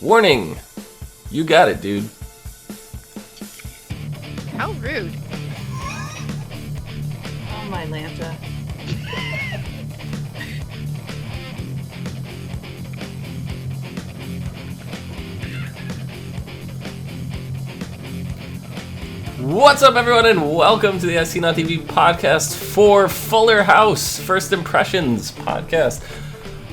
Warning! You got it, dude. How rude. Oh my Lanta. What's up, everyone, and welcome to the I See Not TV podcast for Fuller House First Impressions podcast.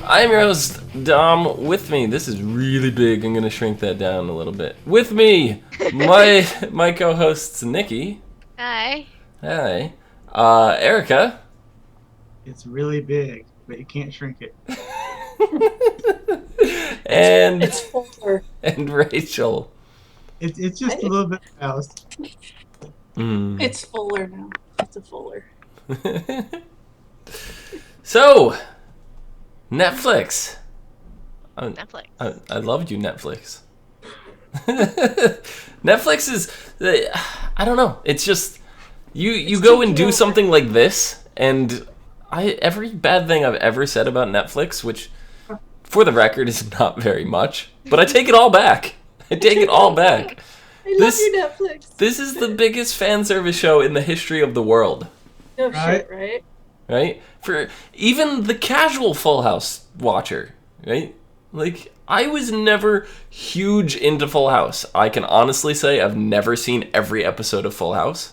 I am your host, Dom. With me, this is really big. I'm going to shrink that down a little bit. With me, my co-hosts, Nikki. Hi. Hi. Erica. It's really big, but you can't shrink it. and It's fuller. And Rachel. It's just a little bit house. It's fuller now. It's a fuller. So, Netflix. Netflix. I loved you, Netflix. Netflix is, I don't know. It's just you go and do something like this, and every bad thing I've ever said about Netflix, which, for the record, is not very much, but I take it all back. I take it all back. I love you, Netflix. This is the biggest fan service show in the history of the world. No Right? shit, right? Right? For even the casual Full House watcher, right? Like, I was never huge into Full House. I can honestly say I've never seen every episode of Full House.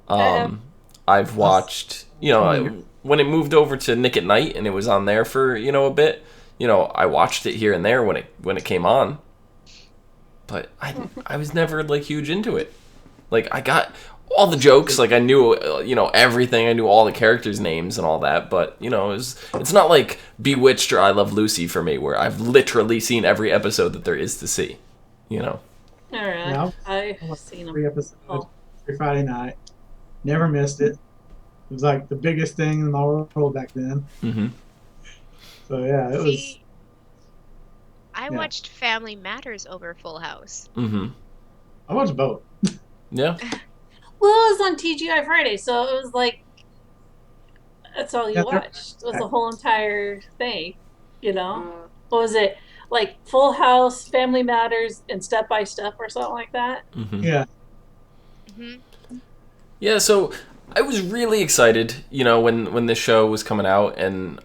I've watched, when it moved over to Nick at Night and it was on there for, a bit, I watched it here and there when it came on. But I was never, huge into it. I got all the jokes, I knew, everything. I knew all the characters' names and all that. But, it's not like Bewitched or I Love Lucy for me, where I've literally seen every episode that there is to see, All right. Yeah, I've seen them. Every episode, every Friday night. Never missed it. It was the biggest thing in the world back then. Mm-hmm. So yeah, it was. I watched Family Matters over Full House. Mm-hmm. I watched both. Yeah. Well, it was on TGI Friday, so it was that's all you Yeah, watched. It was the whole entire thing, What was it? Full House, Family Matters, and Step by Step or something like that? Mm-hmm. Yeah. Mm-hmm. Yeah, so I was really excited, when this show was coming out and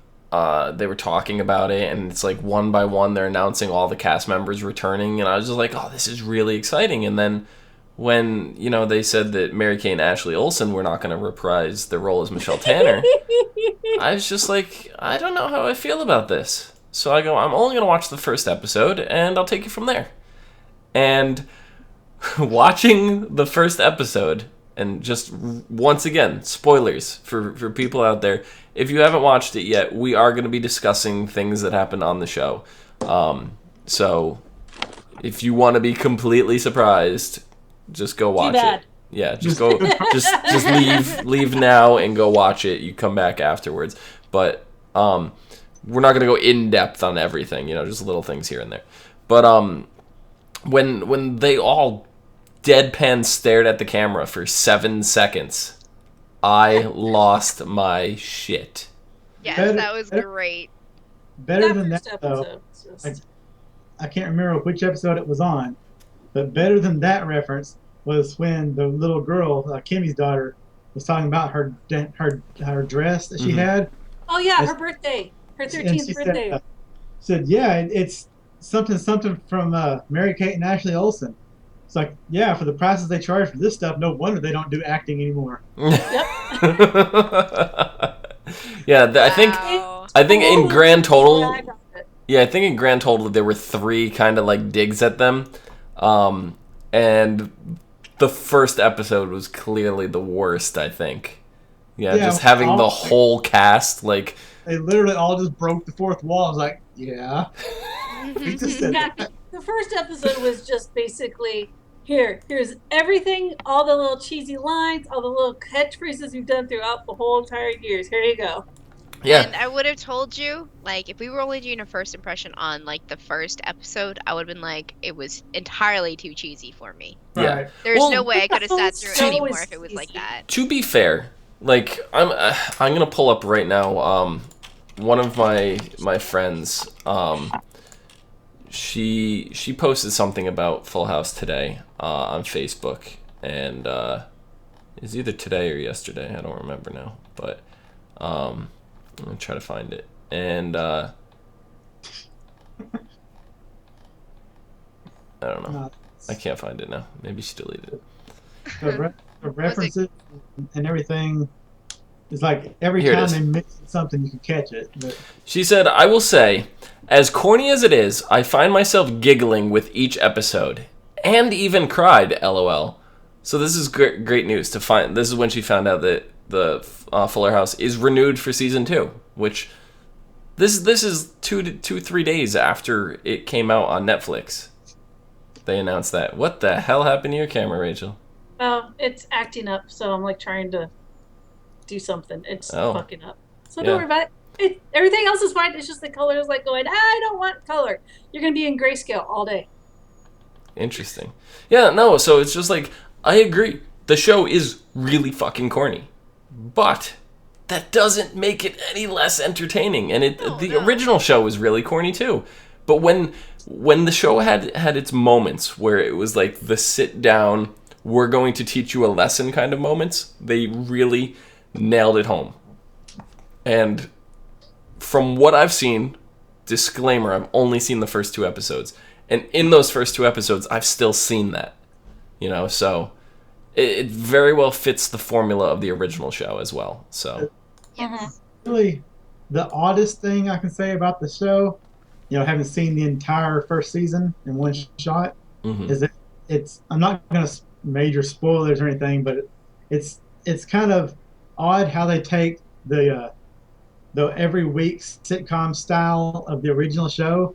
they were talking about it, and it's one by one they're announcing all the cast members returning, and I was just oh, this is really exciting. And then when, they said that Mary-Kate and Ashley Olsen were not going to reprise their role as Michelle Tanner, I was just I don't know how I feel about this. So I go, I'm only going to watch the first episode, and I'll take it from there. And watching the first episode, and just once again, spoilers for people out there. If you haven't watched it yet, we are going to be discussing things that happened on the show. So if you want to be completely surprised, just go watch it. Yeah, just go, just leave now and go watch it. You come back afterwards. But we're not going to go in depth on everything. Just little things here and there. But when they all deadpan stared at the camera for 7 seconds, I lost my shit. Yes, that was great. Better than that, though. I can't remember which episode it was on, but better than that reference was when the little girl, Kimmy's daughter, was talking about her dress that she had. Oh, yeah, her birthday. Her 13th birthday. Said, yeah, it's something from Mary-Kate and Ashley Olsen. It's yeah, for the prices they charge for this stuff, no wonder they don't do acting anymore. Yep. Yeah, I think in grand total, Yeah, I got it. yeah, I think in grand total there were 3 kind of digs at them, and the first episode was clearly the worst. I think, yeah, just having the whole cast They literally all just broke the fourth wall. I was yeah. We just said Yeah, that. the first episode was just basically here's everything, all the little cheesy lines, all the little catchphrases we've done throughout the whole entire years. Here you go. Yeah. And I would have told you, if we were only doing a first impression on, the first episode, I would have been it was entirely too cheesy for me. Yeah. Right. There's Well, no way I could have sat through it so anymore if it was like cheesy. that. To be fair, I'm gonna pull up right now. One of my friends, she posted something about Full House today on Facebook, and it's either today or yesterday. I don't remember now, but I'm gonna try to find it. And I don't know. I can't find it now. Maybe she deleted it. The references and everything. It's like every Here it time is. they mix something, you can catch it. But She said, "I will say, as corny as it is, I find myself giggling with each episode, and even cried. LOL." So this is great news to find. This is when she found out that the Fuller House is renewed for season 2, which this is 3 days after it came out on Netflix. They announced that. What the hell happened to your camera, Rachel? Oh, it's acting up, so I'm like trying to do something. It's fucking up. So don't worry about it. Everything else is fine. It's just the color is like going, I don't want color. You're going to be in grayscale all day. Interesting. Yeah, no, so it's just like, I agree. The show is really fucking corny. But that doesn't make it any less entertaining. And the original show was really corny too. But when the show had its moments where it was like the sit down, we're going to teach you a lesson kind of moments, they really nailed it home. And from what I've seen, disclaimer, I've only seen the first 2 episodes. And in those first 2 episodes, I've still seen that. So it very well fits the formula of the original show as well. So really, the oddest thing I can say about the show, having seen the entire first season in one shot, is that I'm not going to major spoilers or anything, but it's kind of odd how they take the every week sitcom style of the original show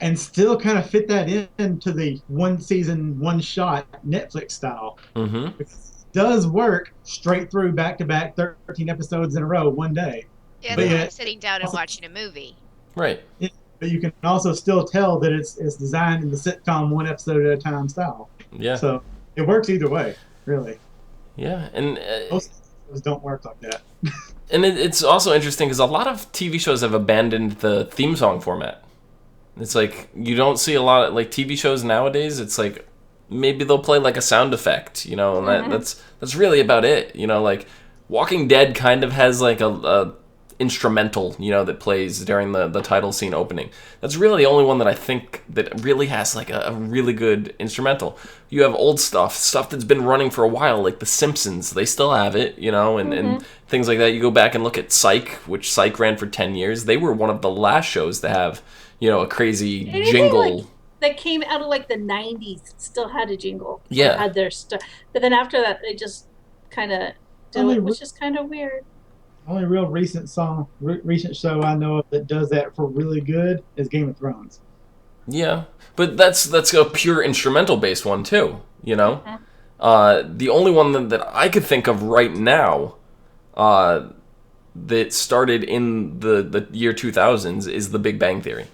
and still kind of fit that into the one season, one shot Netflix style. It does work straight through back to back 13 episodes in a row one day. Yeah, it's like sitting down and watching a movie. Right. But you can also still tell that it's designed in the sitcom one episode at a time style. Yeah. So it works either way, really. Yeah, and most shows don't work like that. And it's also interesting because a lot of TV shows have abandoned the theme song format. It's like you don't see a lot of like TV shows nowadays. It's like maybe they'll play like a sound effect, and that's really about it. Like Walking Dead kind of has like a instrumental, that plays during the title scene opening. That's really the only one that I think that really has like a really good instrumental. You have old stuff that's been running for a while, like The Simpsons. They still have it, and things like that. You go back and look at Psych, which Psych ran for 10 years. They were one of the last shows to have, a crazy jingle. That came out of like the 90s, still had a jingle. Yeah. Had their stuff. But then after that, they just kind of did it, which is kind of weird. Only real recent show I know of that does that for really good is Game of Thrones. Yeah, but that's a pure instrumental based one too. The only one that I could think of right now, that started in the year 2000s is The Big Bang Theory.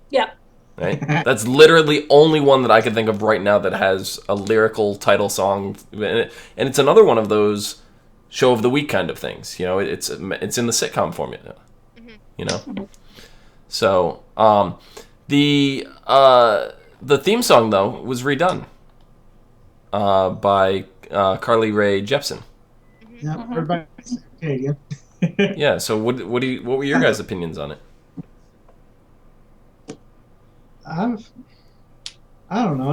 Yeah. Right. That's literally the only one that I could think of right now that has a lyrical title song, and it's another one of those show of the week kind of things. It's in the sitcom formula. So the theme song though was redone by Carly Rae Jepsen. Yeah, everybody's Canadian. Yeah. So what were your guys' opinions on it? I don't know.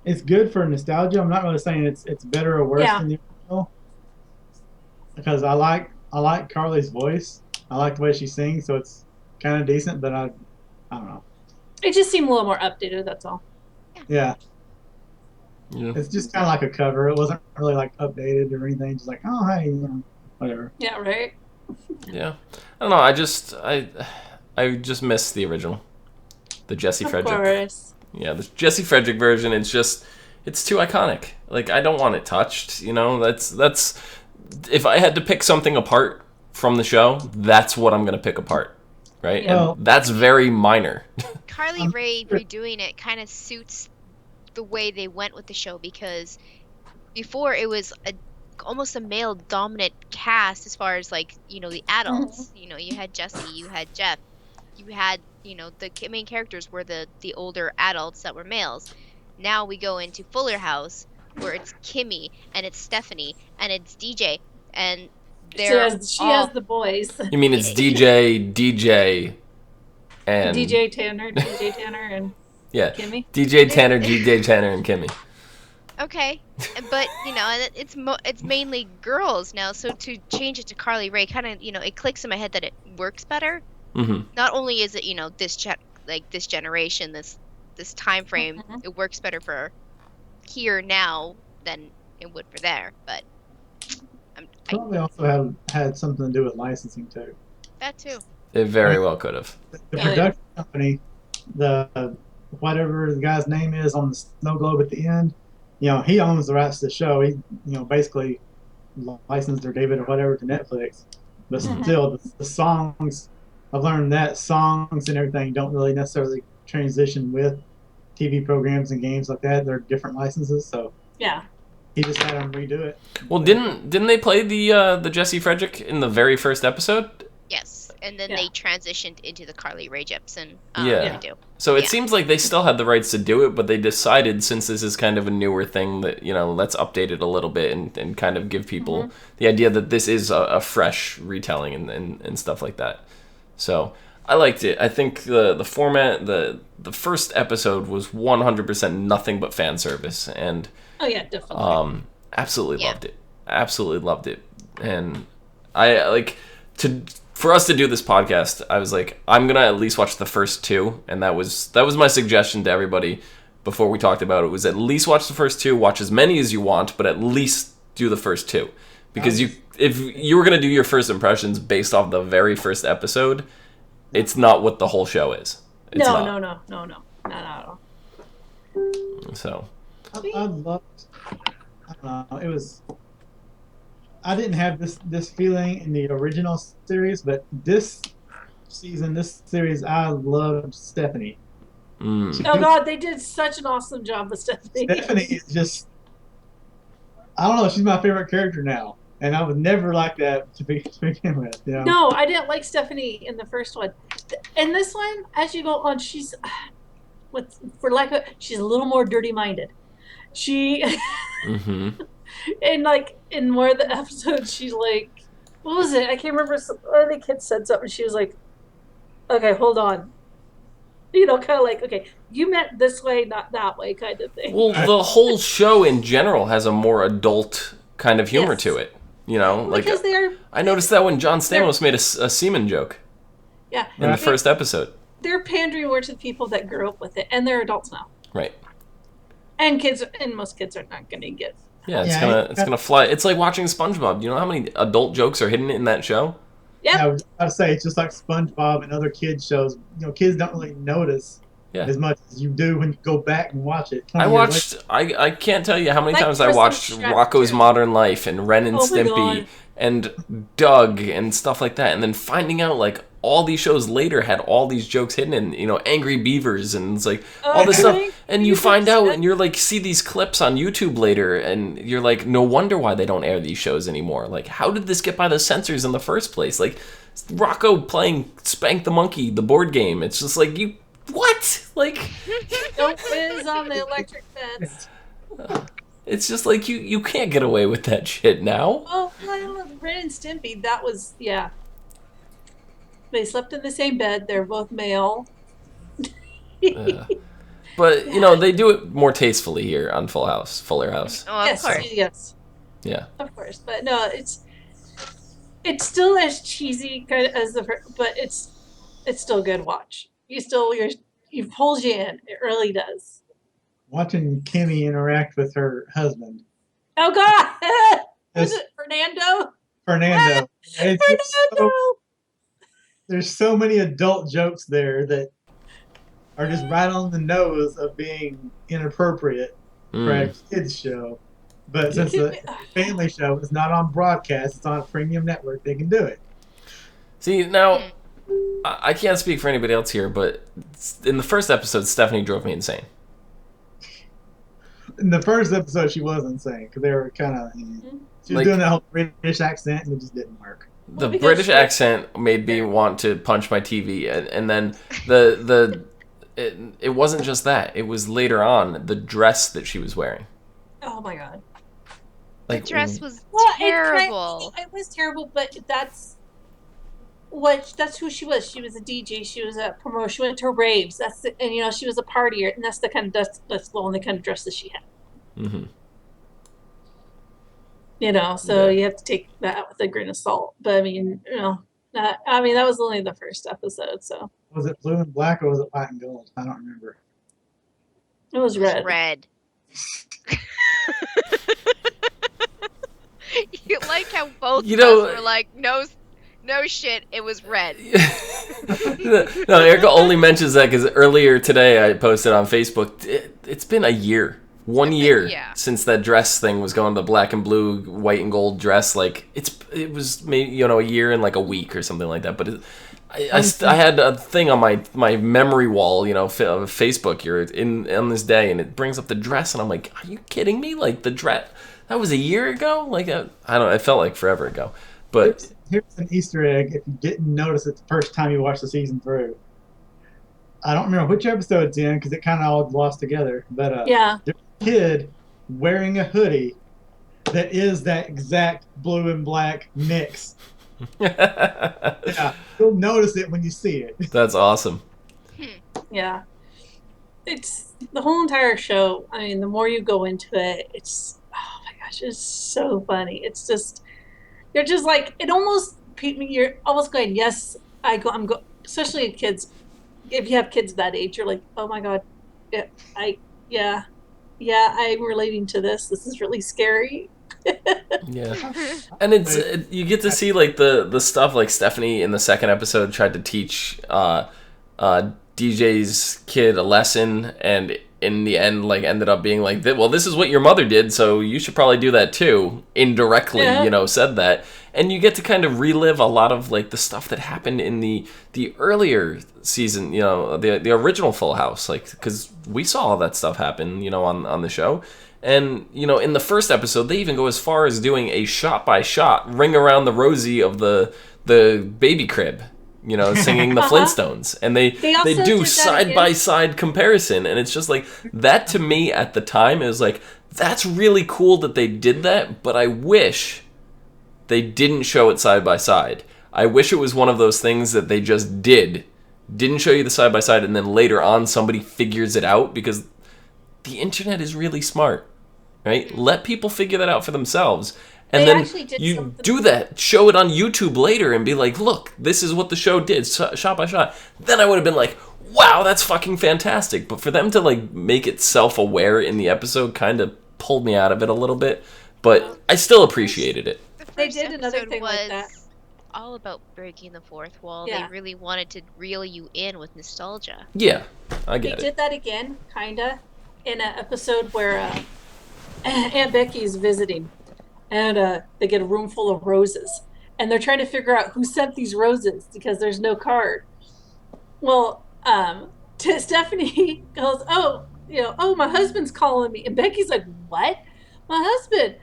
It's good for nostalgia. I'm not really saying it's better or worse than the original, because I like Carly's voice. I like the way she sings, so it's kind of decent. But I don't know. It just seemed a little more updated. That's all. Yeah. It's just kind of like a cover. It wasn't really like updated or anything. Just like, oh hey, whatever. Yeah. Right. Yeah. I don't know. I just miss the original, the Jesse Frederick. Of course. Yeah, the Jesse Frederick version. It's too iconic. Like I don't want it touched. That's if I had to pick something apart from the show, that's what I'm gonna pick apart, right? Yeah. And that's very minor. Carly Rae redoing it kind of suits the way they went with the show, because before it was almost a male dominant cast as far as like the adults. You had Jesse, you had Jeff. You had the main characters were the older adults that were males. Now we go into Fuller House where it's Kimmy and it's Stephanie and it's DJ and she has the boys. You mean it's DJ, and DJ Tanner, and Kimmy. DJ Tanner, DJ Tanner, and Kimmy. Okay, but it's mainly girls now. So to change it to Carly Rae, kind of it clicks in my head that it works better. Mm-hmm. Not only is it this generation, this time frame, it works better for here now than it would for there. But probably also had something to do with licensing too. That too. It very well could have. The production company, the whatever the guy's name is on the snow globe at the end, he owns the rights to the show. He, basically licensed or gave it or whatever to Netflix. But still, the songs, I've learned that songs and everything don't really necessarily transition with TV programs and games like that. They're different licenses, so yeah. He just had them redo it. Well, didn't they play the Jesse Frederick in the very first episode? Yes, and then they transitioned into the Carly Rae Jepsen redo. So it seems like they still had the rights to do it, but they decided, since this is kind of a newer thing, that let's update it a little bit and kind of give people the idea that this is a fresh retelling and stuff like that. So I liked it. I think the format, the first episode was 100% nothing but fan service, and oh yeah, definitely. Absolutely loved it. Absolutely loved it. And I for us to do this podcast, I was like, I'm gonna at least watch the first two, and that was my suggestion to everybody before we talked about it, was at least watch the first two, watch as many as you want, but at least do the first two. Because if you were gonna do your first impressions based off the very first episode, it's not what the whole show is. It's no, not. not at all. So I loved. It was. I didn't have this feeling in the original series, but this series, I loved Stephanie. Oh God, they did such an awesome job with Stephanie. Stephanie is just. I don't know. She's my favorite character now, and I was never like that to begin with. No, I didn't like Stephanie in the first one. In this one, as you go on, she's she's a little more dirty-minded. She. And in more of the episodes, she's like, what was it? I can't remember. One of the kids said something. She was like, okay, hold on. Kind of like, okay, you meant this way, not that way, kind of thing. Well, the whole show in general has a more adult kind of humor to it. Because I noticed that when John Stamos made a semen joke. Yeah. In the first episode. They're pandering more to the people that grew up with it, and they're adults now. Right. And most kids are not going to get. Yeah, it's gonna fly. It's like watching SpongeBob. You know how many adult jokes are hidden in that show? Yeah, I was about to say, it's just like SpongeBob and other kids shows. Kids don't really notice as much as you do when you go back and watch it. I can't tell you how many times I watched Rocko's Modern Life and Ren and Stimpy and Doug and stuff like that, and then finding out all these shows later had all these jokes hidden in, Angry Beavers, and it's all this stuff, and you find out, and you're see these clips on YouTube later, and you're no wonder why they don't air these shows anymore. How did this get by the censors in the first place? Rocco playing Spank the Monkey, the board game. It's just you, what? Don't whiz on the electric fence. It's just you can't get away with that shit now. Oh, Ren and Stimpy, that was, yeah. They slept in the same bed. They're both male. But they do it more tastefully here on Fuller House. Oh, of course. Yes. Yeah. Of course, but no, it's still as cheesy kind of as but it's still a good watch. You pulls you in. It really does. Watching Kimmy interact with her husband. Oh God! Was it Fernando? Fernando. Fernando. There's so many adult jokes there that are just right on the nose of being inappropriate for a kids show. But since the family show is not on broadcast, it's on a premium network, they can do it. See, now, I can't speak for anybody else here, but in the first episode, Stephanie drove me insane. In the first episode, she was insane, because they were kind of... She was doing that whole British accent, and it just didn't work. The British accent made me want to punch my TV, and then it wasn't just that. It was later on the dress that she was wearing. Oh my god. The dress was terrible. It was terrible, but that's who she was. She was a DJ. She was a promoter. She went to raves. And she was a partier, and that's the only kind of dress that she had. Mm-hmm. So you have to take that with a grain of salt. But I mean, that was only the first episode. So was it blue and black or was it white and gold? I don't remember. It was red. It was red. You like how both of us were like, no shit, it was red. No, Erica only mentions that because earlier today I posted on Facebook, it's been a year. 1 year since that dress thing was going to black and blue, white and gold dress. Like it was maybe a year and like a week or something like that. But I had a thing on my memory wall, Facebook here on this day, and it brings up the dress, and I'm like, are you kidding me? Like the dress that was a year ago. Like I don't. It felt like forever ago. But here's an Easter egg. If you didn't notice it the first time you watched the season through. I don't remember which episode it's in because it kind of all lost together. But there's a kid wearing a hoodie that is that exact blue and black mix. You'll notice it when you see it. That's awesome. Yeah. It's the whole entire show. I mean, the more you go into it, it's, oh my gosh, it's so funny. It's just, you're just like, it almost, you're almost going, yes, I'm especially kids. If you have kids that age, you're like, oh my god, I'm relating to this. This is really scary. Yeah, and you get to see like the stuff like Stephanie in the second episode tried to teach DJ's kid a lesson, and in the end like ended up being like, well, this is what your mother did, so you should probably do that too. Indirectly, said that, and you get to kind of relive a lot of like the stuff that happened in the earlier season, the original Full House, like because we saw all that stuff happen, on the show. And, in the first episode, they even go as far as doing a shot-by-shot ring around the Rosie of the baby crib, singing the Flintstones. And they do side-by-side comparison. And it's just like, that to me at the time is like, that's really cool that they did that, but I wish they didn't show it side-by-side. I wish it was one of those things that they just didn't show you the side-by-side, and then later on somebody figures it out, because the internet is really smart. Right? Let people figure that out for themselves. And then you do that, show it on YouTube later and be like, look, this is what the show did, shot by shot. Then I would have been like, wow, that's fucking fantastic. But for them to like make it self-aware in the episode kind of pulled me out of it a little bit. But I still appreciated it. They did another thing like that. All about breaking the fourth wall. Yeah. They really wanted to reel you in with nostalgia. Yeah, I get it. They did that again, kinda, in an episode where Aunt Becky's visiting, and they get a room full of roses, and they're trying to figure out who sent these roses because there's no card. Well, Stephanie goes, oh, my husband's calling me, and Becky's like, what? My husband?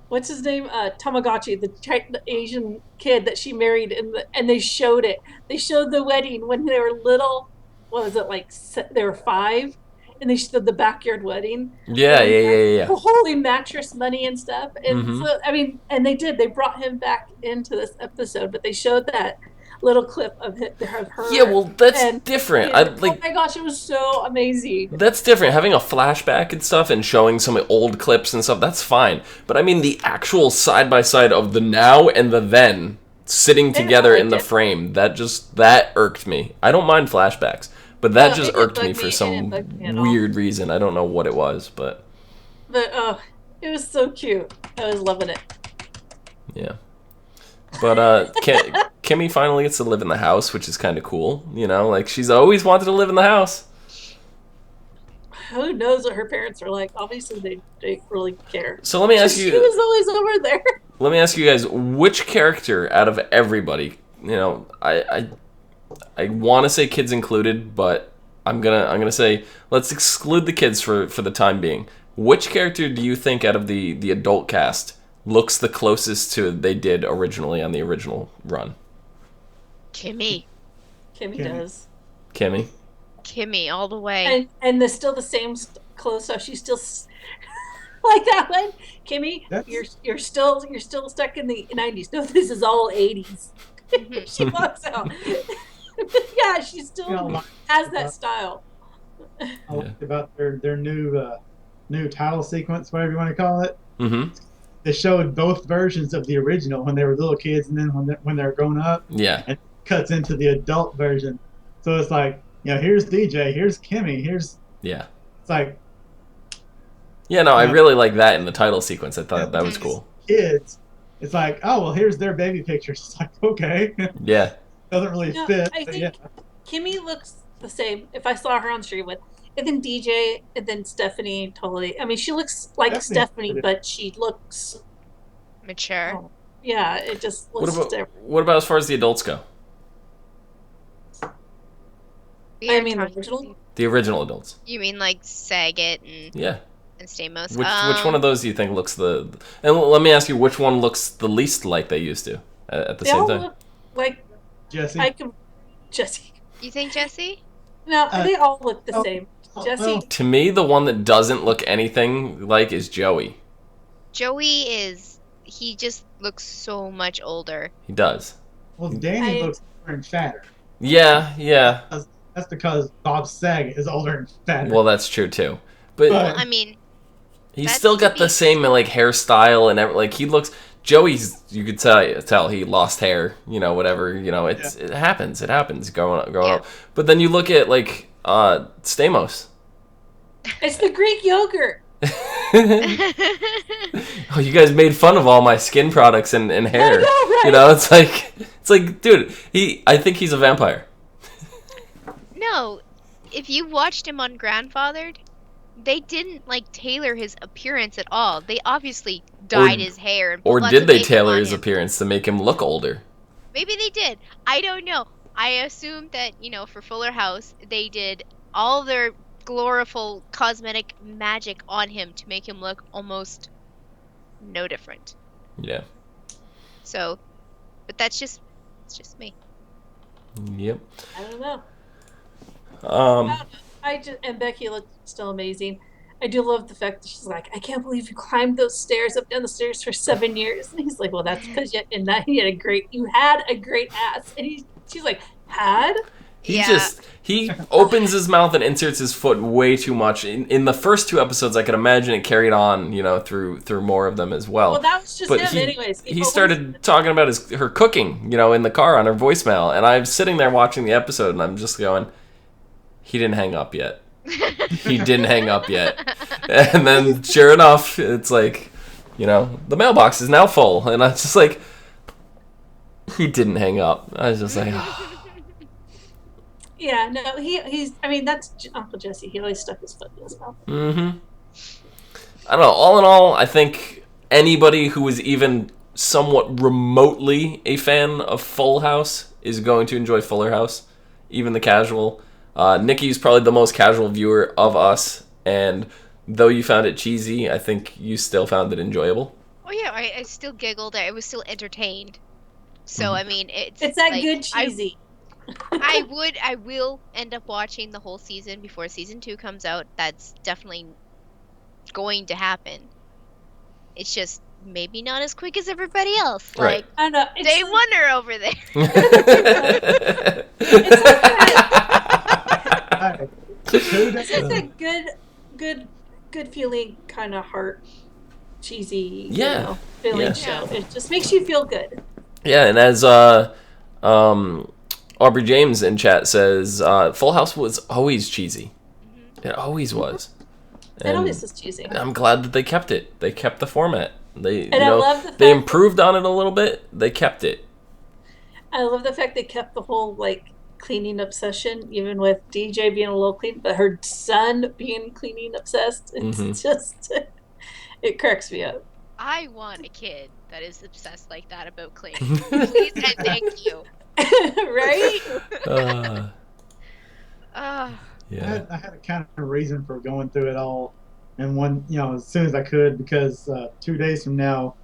What's his name? Tamagotchi, the Asian kid that she married, and they showed it. They showed the wedding when they were little. What was it, like they were 5? And they showed the backyard wedding. Yeah. Holy mattress money and stuff. And so, I mean, and they brought him back into this episode, but they showed that little clip of her. Yeah, well, that's different. Oh my gosh, it was so amazing. That's different. Having a flashback and stuff and showing some old clips and stuff, that's fine. But I mean, the actual side-by-side of the now and the then sitting together in the frame, that irked me. I don't mind flashbacks. But that just irked me for some weird reason. I don't know what it was, but it was so cute. I was loving it. Yeah. But Kimmy finally gets to live in the house, which is kind of cool. Like she's always wanted to live in the house. Who knows what her parents are like? Obviously, they really care. So let me ask you. She was always over there. Let me ask you guys, which character out of everybody, I want to say kids included, but I'm gonna say let's exclude the kids for the time being. Which character do you think out of the adult cast looks the closest to they did originally on the original run? Kimmy does. Kimmy all the way. And they're still the same clothes, so she's still like that one. Kimmy, you're still stuck in the 90s. No, this is all 80s. She walks out. Yeah, she still has that style. I liked about their new title sequence, whatever you want to call it. Mm-hmm. They showed both versions of the original when they were little kids, and then when they're grown up. Yeah. And it cuts into the adult version, so it's like, here's DJ, here's Kimmy, here's It's like. Yeah, no, I really like that in the title sequence. I thought that was cool. Kids, it's like, oh well, here's their baby pictures. It's like, okay. Yeah. Doesn't really fit. I think Kimmy looks the same if I saw her on the street with. And then DJ, and then Stephanie, totally. I mean, she looks like Stephanie, but she looks mature. Yeah, it just looks different. What about as far as the adults go? I mean, the original? The original adults. You mean like Saget and Stamos? Which one of those do you think looks the... And let me ask you, which one looks the least like they used to at the same time? Look like Jesse. Jesse. You think Jesse? No, they all look the same. Jesse. To me, the one that doesn't look anything like is Joey. He just looks so much older. He does. Well, Danny looks older and fatter. Yeah. That's because Bob Saget is older and fatter. Well, that's true too. But I mean, he's still got the same like hairstyle and like he looks. Joey's, you could tell he lost hair. Whatever. It happens. It happens growing up. But then you look at like Stamos. It's the Greek yogurt. Oh, you guys made fun of all my skin products and hair. I know, right? It's like, dude, I think he's a vampire. No, if you watched him on Grandfathered, they didn't like tailor his appearance at all. They obviously dyed his hair and or did they tailor his appearance to make him look older? Maybe they did. I don't know. I assumed that, for Fuller House, they did all their glorified cosmetic magic on him to make him look almost no different. Yeah. So, but it's just me. Yep. I don't know. And Becky looked still amazing. I do love the fact that she's like, I can't believe you climbed those stairs up down the stairs for 7 years. And he's like, well, that's because you had a great ass. And she's like, had? He opens his mouth and inserts his foot way too much. In the first 2 episodes, I could imagine it carried on, through more of them as well. Well, that was just him anyways. He started talking about her cooking, in the car on her voicemail. And I'm sitting there watching the episode and I'm just going, he didn't hang up yet. He didn't hang up yet. And then, sure enough, it's like, the mailbox is now full. And I was just like, he didn't hang up. I was just like, oh. Yeah, no, he's, I mean, that's Uncle Jesse. He always stuck his foot in his mouth. Mm-hmm. I don't know. All in all, I think anybody who is even somewhat remotely a fan of Full House is going to enjoy Fuller House, even the casual. Nikki's probably the most casual viewer of us, and though you found it cheesy, I think you still found it enjoyable. Oh yeah, I still giggled. I was still entertained. So I mean, it's that like, good cheesy. I will end up watching the whole season before season 2 comes out. That's definitely going to happen. It's just maybe not as quick as everybody else. Right. Like, I know. They wonder over there. It's just a good feeling kind of heart cheesy feeling show. It just makes you feel good. Yeah, and as Aubrey James in chat says, Full House was always cheesy. Mm-hmm. It always was. And it always was cheesy. I'm glad that they kept it. They kept the format. I love the fact they improved on it a little bit. They kept it. I love the fact they kept the whole cleaning obsession, even with DJ being a little clean, but her son being cleaning obsessed. It's just, it cracks me up. I want a kid that is obsessed like that about cleaning. Please and thank you. Right? Yeah. I had a kind of reason for going through it all, and one, as soon as I could, because 2 days from now,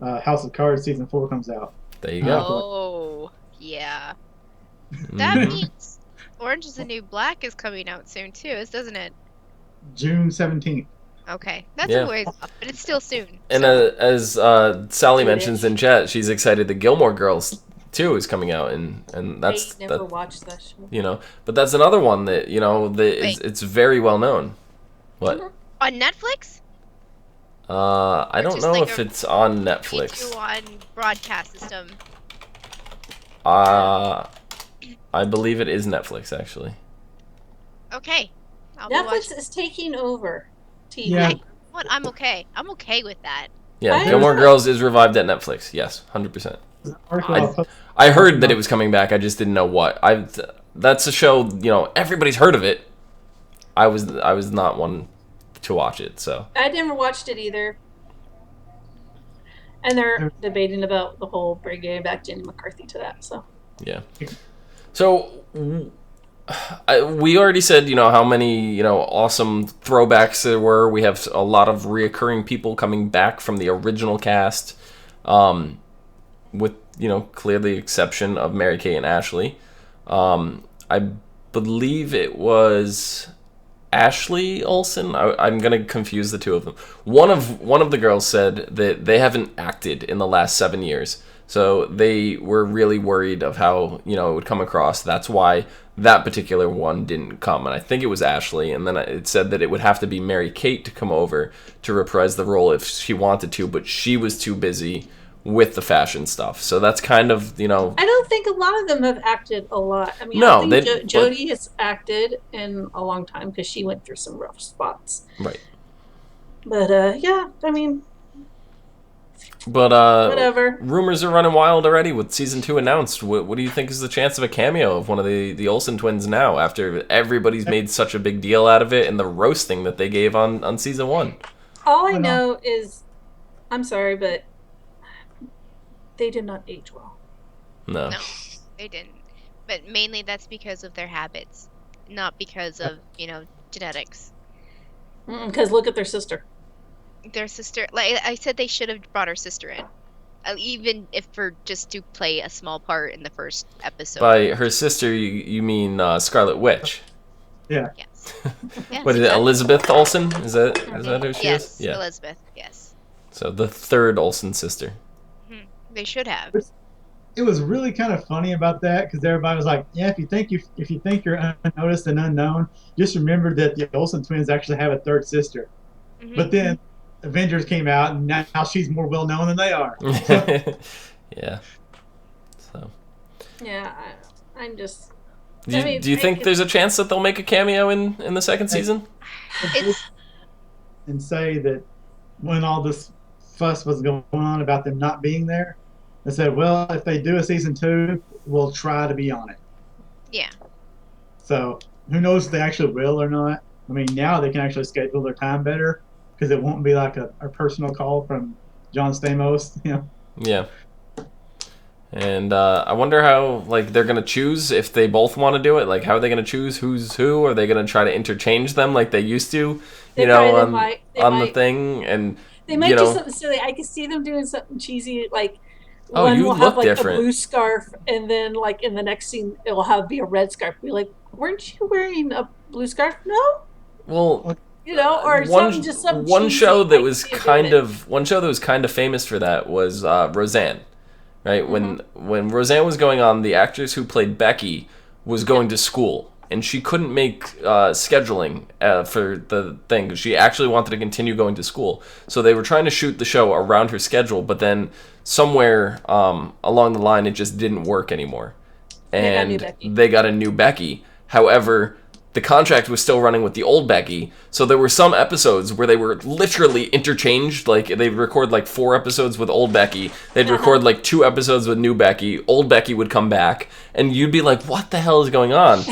House of Cards season 4 comes out. There you go. Oh, yeah. That means Orange is the New Black is coming out soon too, doesn't it? June 17th. Okay, that's a ways off, but it's still soon. And as Sally mentions in chat, she's excited that Gilmore Girls 2 is coming out, and that's never watched that show. You know, but that's another one that it's very well known. What? On Netflix? I don't know if it's on Netflix. On broadcast system. I believe it is Netflix, actually. Okay. Netflix is taking over TV. Yeah. What? I'm okay. I'm okay with that. Yeah, Gilmore Girls is revived at Netflix. Yes, 100%. I heard that it was coming back. I just didn't know what. That's a show, everybody's heard of it. I was not one to watch it, so. I never watched it either. And they're debating about the whole bringing back Jenny McCarthy to that, so. Yeah. So, we already said, how many, awesome throwbacks there were. We have a lot of reoccurring people coming back from the original cast, with, clear the exception of Mary-Kate and Ashley. I believe it was Ashley Olsen. I'm gonna confuse the two of them. One of the girls said that they haven't acted in the last 7 years, so they were really worried of how it would come across. That's why that particular one didn't come, and I think it was Ashley. And then it said that it would have to be Mary-Kate to come over to reprise the role if she wanted to, but she was too busy with the fashion stuff. So that's kind of, I don't think a lot of them have acted a lot. I mean, no, I think Jodie has acted in a long time because she went through some rough spots. Right. But, yeah, I mean... But, whatever. Rumors are running wild already with season 2 announced. What do you think is the chance of a cameo of one of the Olsen twins now, after everybody's made such a big deal out of it and the roasting that they gave on season 1? All I know is... I'm sorry, but... they did not age well. No, they didn't. But mainly that's because of their habits, not because of, genetics. Because look at their sister. Their sister, like I said, they should have brought her sister in. Even if for just to play a small part in the first episode. By her sister, you mean Scarlet Witch? Yeah. Yes. Yes. What is it, Elizabeth Olsen? Is that who she is? Yeah. Elizabeth, yes. So the third Olsen sister. They should have. It was really kind of funny about that because everybody was like, "Yeah, if you think you're unnoticed and unknown, just remember that the Olsen twins actually have a third sister." Mm-hmm. But then Avengers came out, and now she's more well known than they are. Yeah. So. Yeah, I'm just. Do you think there's a chance that they'll make a cameo in the second season? And say that when all this fuss was going on about them not being there, I said, well, if they do a season 2, we'll try to be on it. Yeah. So who knows if they actually will or not. I mean, now they can actually schedule their time better because it won't be like a personal call from John Stamos. Yeah. And I wonder how they're gonna choose if they both want to do it. Like, how are they gonna choose who's who? Are they gonna try to interchange them like they used to? On the thing, and they might do something silly. I could see them doing something cheesy, like one will have different. A blue scarf, and then in the next scene it will be a red scarf. Be like, weren't you wearing a blue scarf? No. Well, or something. One show that was kind of famous for that was Roseanne, right? Mm-hmm. When Roseanne was going on, the actress who played Becky was going to school. And she couldn't make scheduling for the thing because she actually wanted to continue going to school. So they were trying to shoot the show around her schedule, but then somewhere along the line it just didn't work anymore. And they got a new Becky. However, the contract was still running with the old Becky. So there were some episodes where they were literally interchanged. Like, they'd record 4 episodes with old Becky. They'd record 2 episodes with new Becky. Old Becky would come back. And you'd be like, what the hell is going on?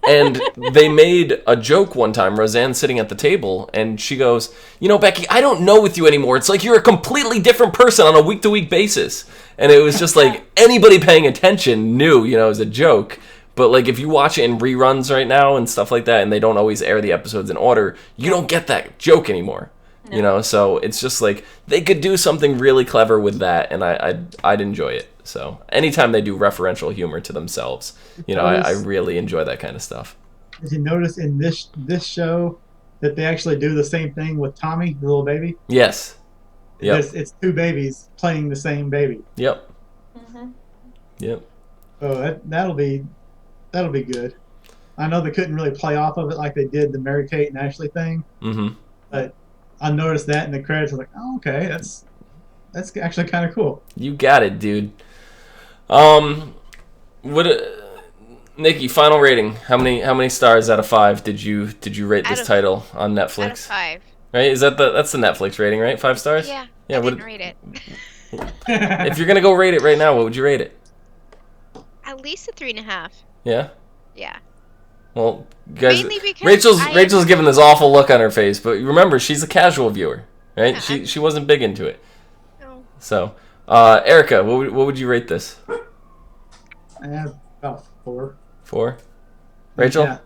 And they made a joke one time, Roseanne sitting at the table, and she goes, Becky, I don't know with you anymore. It's like you're a completely different person on a week-to-week basis. And it was just anybody paying attention knew, it was a joke. But if you watch it in reruns right now and stuff like that, and they don't always air the episodes in order, you don't get that joke anymore. You know, so it's just like they could do something really clever with that, and I'd enjoy it. So anytime they do referential humor to themselves, you know, I really enjoy that kind of stuff. Did you notice in this show that they actually do the same thing with Tommy, the little baby? Yes. Yep. It's two babies playing the same baby. Yep. Mm-hmm. Yep. So that'll be good. I know they couldn't really play off of it like they did the Mary Kate and Ashley thing. Mm-hmm. But I noticed that in the credits. I was like, oh, okay, that's actually kind of cool. You got it, dude. Nikki, final rating. How many stars out of 5 did you rate this title on Netflix? Out of 5. Right? Is that's the Netflix rating, right? 5 stars? Yeah. Yeah. I didn't rate it. If you're gonna go rate it right now, what would you rate it? At least a 3.5. Yeah. Yeah. Well, guys, Mainly because Rachel's giving this awful look on her face, but remember, she's a casual viewer, right? Yeah, She wasn't big into it. No. So, Erica, what would you rate this? About 4. 4. Rachel? Yeah.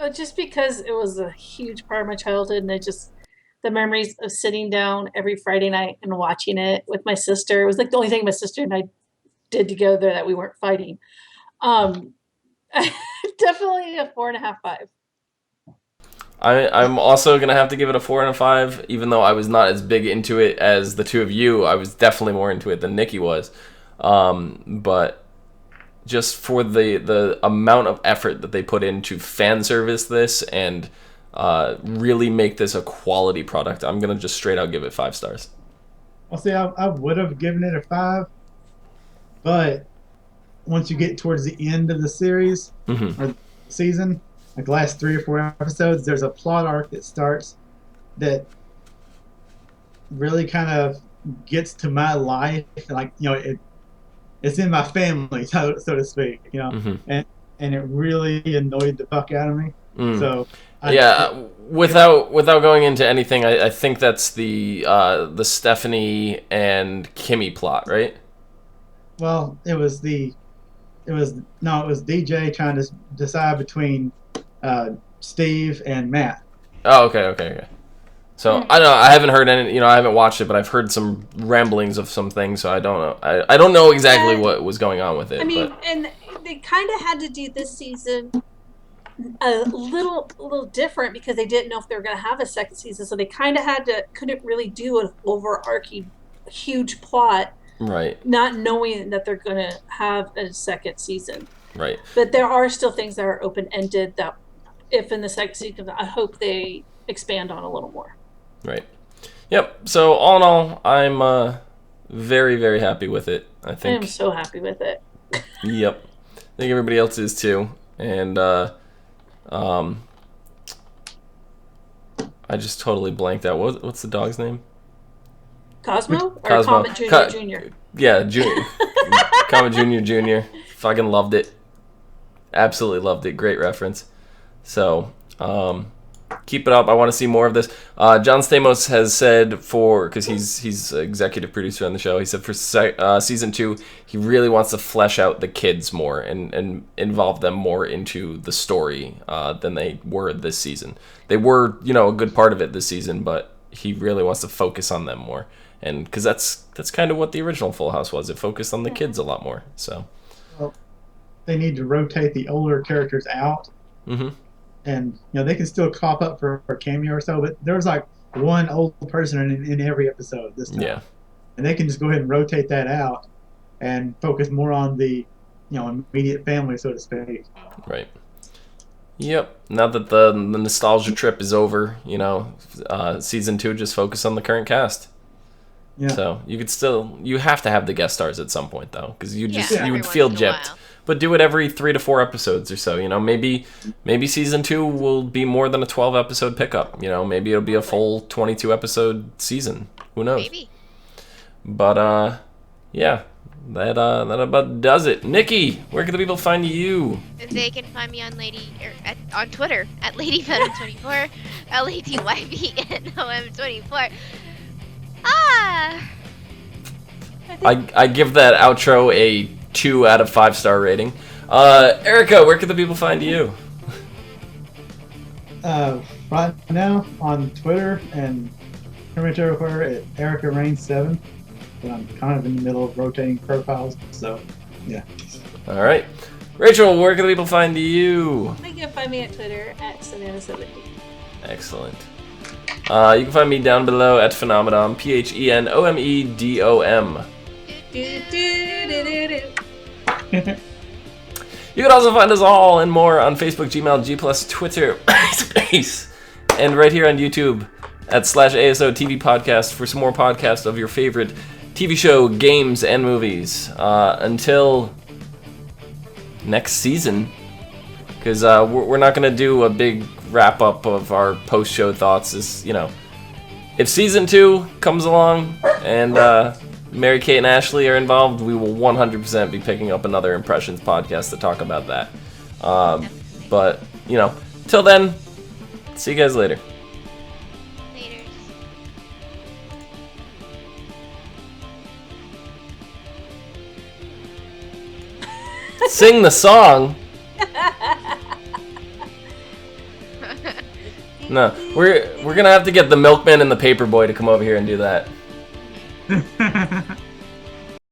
Just because it was a huge part of my childhood, and the memories of sitting down every Friday night and watching it with my sister. It was like the only thing my sister and I did together that we weren't fighting. Definitely a 4.5, 5. I'm also gonna have to give it a 4 and a 5, even though I was not as big into it as the two of you. I was definitely more into it than Nikki was, but just for the amount of effort that they put into fan service this and really make this a quality product, I'm gonna just straight out give it 5 stars. Well, see, I would have given it a 5, but once you get towards the end of the series or the season, like the last 3 or 4 episodes, there's a plot arc that starts that really kind of gets to my life. Like, you know, it's in my family, so to speak, you know, and it really annoyed the fuck out of me. So without going into anything, I think that's the Stephanie and Kimmy plot, right? Well, it was DJ trying to decide between Steve and Matt. Oh, okay. So I don't know. I haven't heard any. I haven't watched it, but I've heard some ramblings of some things. So I don't know. I don't know exactly what was going on with it. I mean, and they kind of had to do this season a little different because they didn't know if they were going to have a second season. So they kind of couldn't really do an overarching huge plot. Right. Not knowing that they're going to have a second season. Right. But there are still things that are open-ended that if in the second season, I hope they expand on a little more. Right. Yep. So all in all, I'm very, very happy with it. I think. I am so happy with it. Yep. I think everybody else is too. And I just totally blanked out. What's the dog's name? Cosmo? Or Comet Jr. Yeah, Junior. Comet Jr. Fucking loved it. Absolutely loved it. Great reference. So, keep it up. I want to see more of this. John Stamos has said because he's executive producer on the show, he said for season 2, he really wants to flesh out the kids more and involve them more into the story than they were this season. They were, a good part of it this season, but he really wants to focus on them more. And because that's kind of what the original Full House was. It focused on the kids a lot more. So, well, they need to rotate the older characters out, and they can still crop up for a cameo or so. But there's like one old person in every episode this time. Yeah, and they can just go ahead and rotate that out and focus more on the immediate family, so to speak. Right. Yep. Now that the nostalgia trip is over, season 2 just focus on the current cast. Yeah. So you have to have the guest stars at some point though, because you would feel gypped. But do it every 3 to 4 episodes or so. Maybe season 2 will be more than a 12 episode pickup. Maybe it'll be a full 22 episode season. Who knows? Maybe. But yeah, that about does it. Nikki, where can the people find you? They can find me on on Twitter at LadyVenom24, LADYVNOM24. I give that outro a 2 out of 5 star rating. Erica, where can the people find you? Find right now on Twitter and pretty much everywhere at Erica Rain 7. But I'm kind of in the middle of rotating profiles, so yeah. All right. Rachel, where can people find you? You can find me at Twitter at Savannah70. Excellent. You can find me down below at Phenomedom, PHENOMEDOM. You can also find us all and more on Facebook, Gmail, G+, Twitter, Space, and right here on YouTube at /ASO TV Podcast for some more podcasts of your favorite TV show, games, and movies. Until next season, because we're not going to do a big wrap-up of our post-show thoughts. If season 2 comes along and Mary Kate and Ashley are involved, we will 100% be picking up another Impressions podcast to talk about that. But, till then, see you guys later. Laters. Sing the song. No, we're gonna have to get the milkman and the paperboy to come over here and do that.